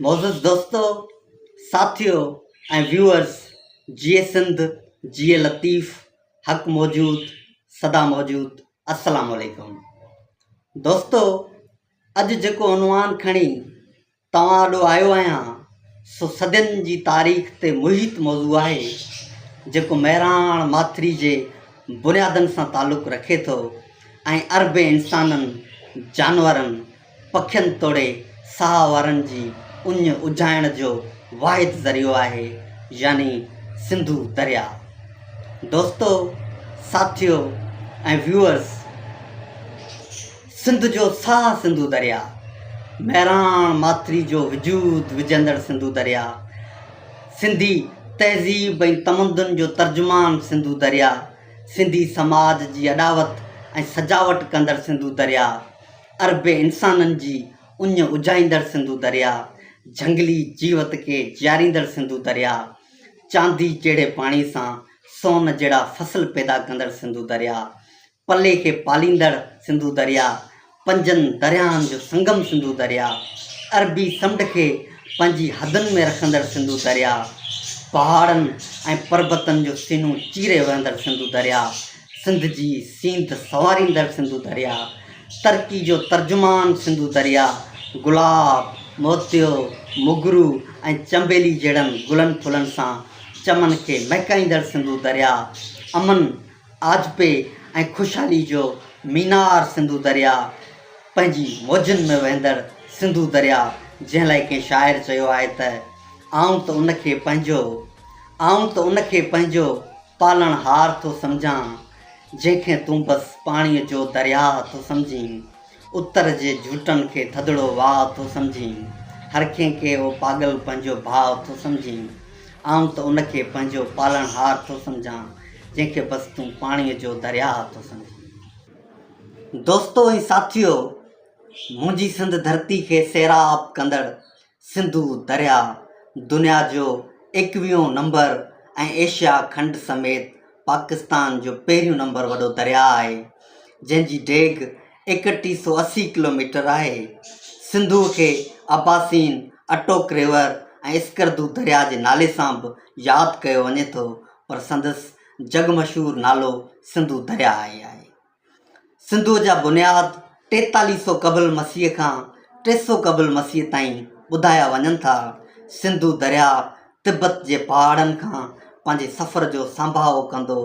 मोज़िज़ दोस्तों, साथियों ऐं व्यूअर्स, जिए सिंध, जिए लतीफ़, हक़ मौजूद, सदा मौजूद। अस्सलाम वालेकुम दोस्तों, अॼु जेको उनवान खणी तव्हां ॾो आयो आहियां सो सदियुनि जी तारीख़ ते मुहित मौज़ू आहे, जेको महिराण माथिरी जे बुनियादनि सां तालुक़ु रखे थो ऐं अरबे इंसाननि, जानवरनि, पखियुनि तोड़े साह वारनि जी उञ उजाइण जो वाहिद ज़रियो आहे, यानी सिंधु दरिया। दोस्तों, साथियों ऐं व्यूअर्स, सिंध जो साह सिंधु दरिया, महिराण माथिरी जो वजूद विझंदड़ सिंधु दरिया, सिंधी तहज़ीब ऐं तमदुन जो तर्जुमान सिंधु दरिया, सिंधी समाज जी अॾावत ऐं सजावट कंदड़ सिंधु दरिया, अरबे इंसाननि जी उञ उजाईंदड़ सिंधु दरिया, झंगली जीवत खे जीआरींदड़ सिंधु दरिया, चांदी जहिड़े पाणी सां सोन जहिड़ा फसल पैदा कंदड़ सिंधु दरिया, पले खे पालींदड़ सिंधु दरिया, पंजनि दरियानि जो संगम सिंधु दरिया, अरबी समुंड खे पंहिंजी हदनि में रखंदड़ सिंधु दरिया, पहाड़नि ऐं पर्बतनि जो सीनूं चीरे वहंदड़ सिंधु दरिया, सिंध जी सींध संवारींदड़ सिंधु दरिया, तरक़ी जो तर्जुमान सिंधु दरिया, गुलाब, मोतियो, मुगरू ऐं चंबेली जहिड़नि गुलनि फुलनि सां चमन खे महकाईंदड़ सिंधु दरिया, अमन, आजपे ऐं ख़ुशहाली जो मीनार सिंधु दरिया, पंहिंजी मौजनि में वहंदड़ सिंधु दरिया, जंहिं लाइ कंहिं शाइर चयो आहे त आऊं त उनखे पंहिंजो पालणहार थो सम्झां, जंहिंखे तूं बसि पाणीअ जो दरिया थो सम्झीं, उत्तर जे झूटनि खे थधिड़ो वाह थो सम्झीं, हर कंहिंखे उहो पागल पंहिंजो भाउ थो सम्झीं, आऊं त उनखे पंहिंजो पालणहार थो सम्झां, जंहिंखे बसि तूं पाणीअ जो दरिया थो सम्झीं। दोस्तों ऐं साथियों, मुंहिंजी सिंध धरती खे सैराब कंदड़ सिंधु दरिया दुनिया जो 21 नंबर ऐं एशिया खंड समेत पाकिस्तान जो पहिरियों नंबर वॾो दरिया आहे, जंहिंजी डेघ 3180 किलोमीटर आहे। सिंधु खे अब्बासीन, अटोक रिवर ऐं स्कर्दू दरिया जे नाले सां बि यादि कयो वञे थो, पर संदसि जग मशहूरु नालो सिंधु दरिया आहे। सिंधु जा बुनियाद 4300 क़बल मसीह खां 300 क़बल मसीह ताईं ॿुधाया वञनि था। सिंधु दरिया तिब्बत जे पहाड़नि खां पंहिंजे सफ़र जो संभाउ कंदो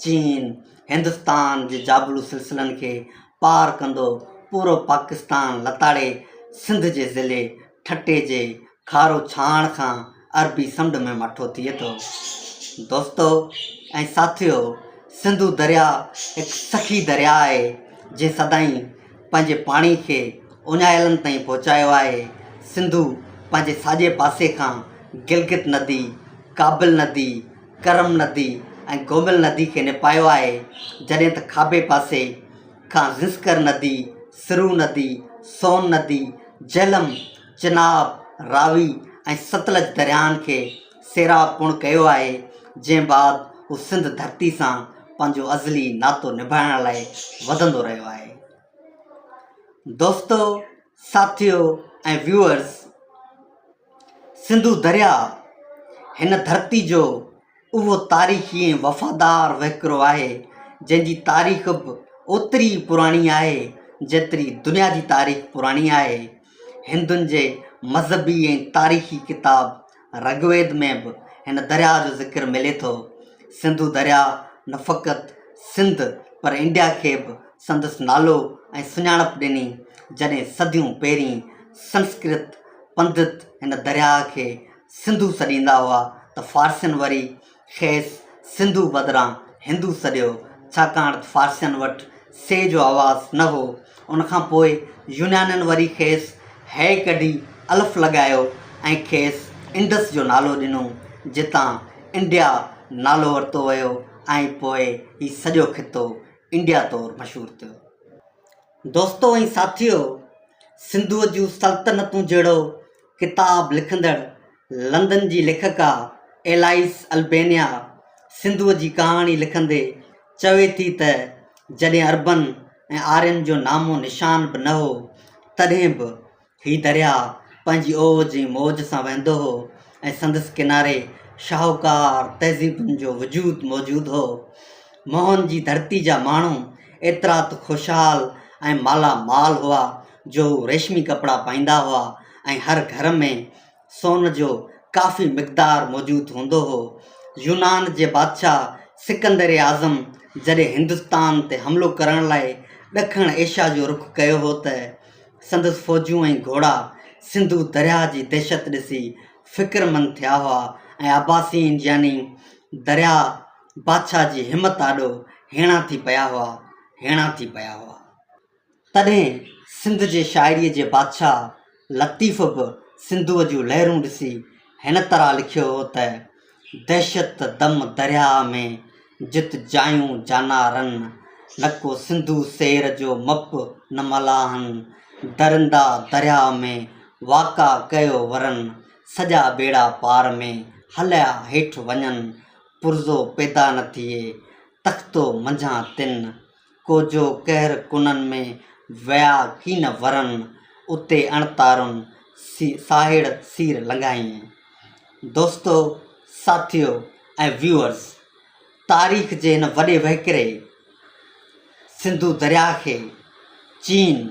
चीन, हिंदुस्तान जे जाबलू सिलसिलनि खे पार कंदो पूरो पाकिस्तान लताड़े सिंध जे ज़िले ठटे जे खारो छाण खां अरबी समुंड में मठो थिए थो। दोस्तों ऐं साथियों, सिंधु दरिया हिकु सखी दरिया आहे, जंहिं सदाईं पंहिंजे पाणी खे उञायलनि ताईं पहुचायो आहे। सिंधु पंहिंजे साॼे पासे खां गिलगित नदी, काबिल नदी, करम नदी ऐं गोमिल नदी खे निपायो आहे, जॾहिं त खाॿे पासे खां ज़िंस्कर नदी, सिरू नदी, सोन नदी, झेलम, चिनाब, रावी ऐं सतलज दरियानि खे सैराब पूर्ण कयो आहे, जंहिं बाद हू सिंध धरती सां पंहिंजो अज़ली नातो निभाइण लाइ वधंदो रहियो आहे। दोस्तों, साथियों ऐं व्यूअर्स, सिंधु दरिया हिन धरती जो उहो तारीख़ी ऐं वफ़ादार वहिकिरो आहे, जंहिंजी तारीख़ बि ओतिरी पुराणी आहे जेतिरी दुनिया जी तारीख़ पुराणी आहे। हिंदुनि जे मज़हबी ऐं तारीख़ी किताब ऋग्वेद में बि हिन दरिया जो ज़िक्र मिले थो। सिंधु दरिया न फ़क़ति सिंध पर इंडिया खे बि संदसि नालो ऐं सुञाणप ॾिनी, जॾहिं सदियूं पहिरीं संस्कृत पंडित हिन दरिया खे सिंधु सॾींदा हुआ त फ़ारसियुनि वरी खेसि सिंधु बदिरां हिंदू सॾियो, छाकाणि त फ़ारसियुनि वटि से जो आवाज़ु न हो। उनखां पोइ यूनानियुनि वरी खेसि है कढी अलिफ लॻायो ऐं खेसि इंडस जो नालो ॾिनो, जितां इंडिया नालो वरितो वियो ऐं पोइ हीउ सॼो ख़ितो इंडिया तौरु मशहूरु थियो। दोस्तों ऐं साथियों, सिंधुअ जूं सल्तनतूं जहिड़ो किताब लिखंदड़ लंदन जी लेखिका एलाइस अल्बेनिया सिंधुअ जी कहाणी लिखंदे चवे थी त जॾहिं अरबनि ऐं आर्यनि जो नामो निशान बि न हो, तॾहिं बि हीउ दरिया पंहिंजी ओज जी मौज सां वहंदो हो ऐं संदसि किनारे शाहूकार तहज़ीबुनि जो वजूद मौजूदु हो। मोहन जी धरती जा माण्हू एतिरा त ख़ुशहाल ऐं मालामाल हुआ जो रेशमी कपिड़ा पाईंदा हुआ ऐं हर घर में सोन जो काफ़ी मिक़दार मौजूदु हूंदो हो। यूनान जे बादशाह सिकंदर आज़म जॾहिं हिंदुस्तान ते हमिलो करण लाइ ॾखण एशिया जो रुख़ कयो हो त संदसि फ़ौजियूं ऐं घोड़ा सिंधु दरिया जी दहशत ॾिसी फ़िक्रमंद थिया हुआ ऐं अब्बासीन यानी दरिया बादशाह जी हिमत आॾो हेणा थी पिया हुआ। तॾहिं सिंध जे शाइरीअ जे बादशाह लतीफ़ बि सिंधूअ जूं लहरूं ॾिसी हिन तरह लिखियो हो त दहशत दम दरिया में जित जायूं जानारन न को सिंधू शेर जो मप न मलाहन दरिंदा दरिया में वाका कयो वरन सॼा बेड़ा पार में हलिया हेठि वञनि पुरज़ो पैदा न थिए तख़्तो मंझां तिन को जो कहर कुननि में विया की न वरन उते अणतारुनि साहिड़ सीर लंघाईं। दोस्तो, साथियो ऐं व्यूअर्स, तारीख़ जे हिन वॾे वहिकिरे सिंधु दरिया खे चीन,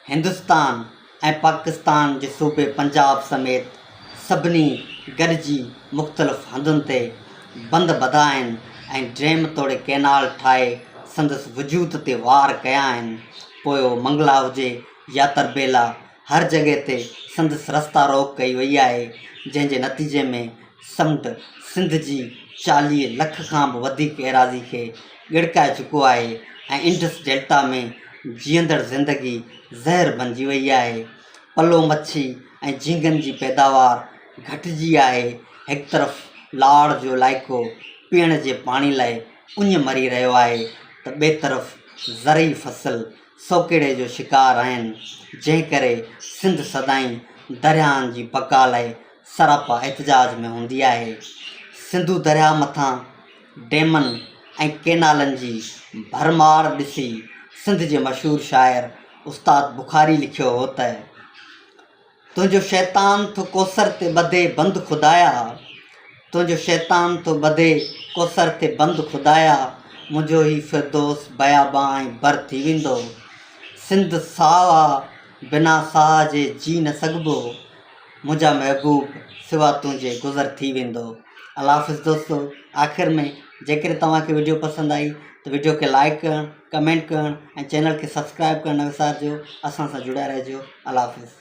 हिंदुस्तान ऐं पाकिस्तान जे सूबे पंजाब समेत सभिनी गॾिजी मुख़्तलिफ़ हंधुनि ते बंद बधा आहिनि ऐं डैम तोड़े कैनाल ठाहे संदसि वजूद ते वार कया आहिनि। पोइ मंगला हुजे या तरबेला, हर जॻह ते संदसि रस्ता रोक कई वई आहे, जंहिंजे नतीजे में समुंड सिंध जी 40 लख खां बि वधीक एराज़ी खे गिड़काए चुको आहे ऐं इंडस डेल्टा में जीअंदड़ ज़िंदगी ज़हर बणिजी वई आहे। पलो मच्छी ऐं झींगनि जी पैदावार घटिजी आहे। हिकु तरफ़ लाड़ जो इलाइक़ो पीअण जे पाणी लाइ उञ मरी रहियो आहे त ॿिए तरफ़ ज़रई फसल सोकेड़े जो शिकार आहिनि, जंहिं करे सिंध सदाईं दरियाहनि जी बका लाइ सरापा एहतिजाज में हूंदी आहे। सिंधु दरिया मथां डैमनि ऐं कैनालनि जी भरमार ॾिसी सिंध जे मशहूरु शाइर उस्ताद बुखारी लिखियो हो त तुंहिंजो शैतान थो कोसर ते ॿधे बंदि खुदाया, तुंहिंजो शैतान थो ॿधे कोसर ते बंदि खुदाया, मुंहिंजो ई फिरदोस बयाबां ऐं बर थी वेंदो, सिंध साह आहे बिना साह जे जी न सघिबो, मुंहिंजा महबूब सिवा तुंहिंजे गुज़र थी वेंदो। अल्लाह हाफ़िज़ दोस्तो। आख़िर में जेकॾहिं तव्हांखे वीडियो पसंदि आई त वीडियो खे लाइक करणु, कमेंट करणु ऐं चैनल खे सब्सक्राइब करणु न विसारिजो। असां सां जुड़िया रहिजो। अल्लाह हाफ़िज़।